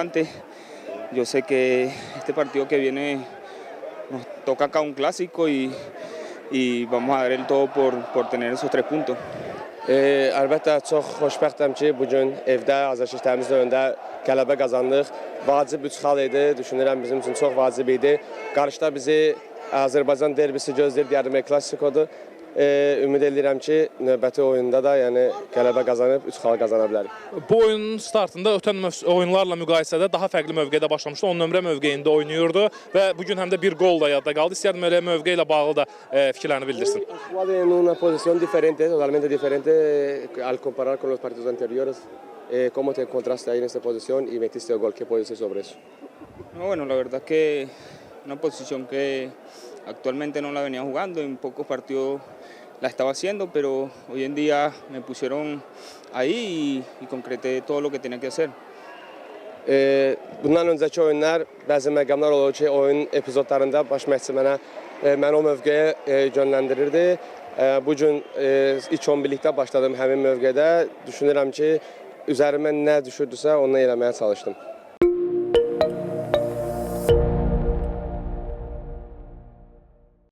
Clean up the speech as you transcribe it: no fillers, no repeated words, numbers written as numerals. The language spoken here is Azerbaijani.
importante. Yo sé que este partido que viene nos toca acá un clásico y vamos a dar el todo por tener esos 3 puntos. Əlbəttə, çox xoşbəxtəm ki, bugün evdə Azərkeş Təmizli önündə qələbə qazandıq. Vacib 3 xal idi, düşünürəm bizim üçün çox vacib idi. Qarşıda bizi Azərbaycan derbisi gözləyir, deyərdim, Klasikodur. Ümid edirəm ki, növbəti oyunda da qələbə qazanıb 3 xal qazana bilərik. Bu oyunun startında ötən oyunlarla müqayisədə daha fərqli mövqedə başlamışdı. 10 nömrə mövqeyində oynayırdı və bugün həm də bir gol da yadda qaldı. İstəyərdim elə mövqe ilə bağlı da fikirlərini bildirsin. Jugado en una posición diferente, totalmente diferente al comparar con los partidos anteriores. ¿Cómo te encontraste ahí en esta posición y metiste el gol? ¿Qué puedes decir sobre eso? No, bueno, la verdad que una posición que actualmente no la venía jugando, en pocos partidos la estaba haciendo, pero hoy en día me pusieron ahí y concreté todo lo que tenía que hacer. Bundan öncəki oyunlar, bəzi məqamlar olur ki, oyun epizodlarında baş məşqçi məni o mövqeyə yönləndirirdi. Bugün ilk 11-likdə başladım həmin mövqedə. Düşünürəm ki, üzərimə nə düşürdüsə onu eləməyə çalışdım.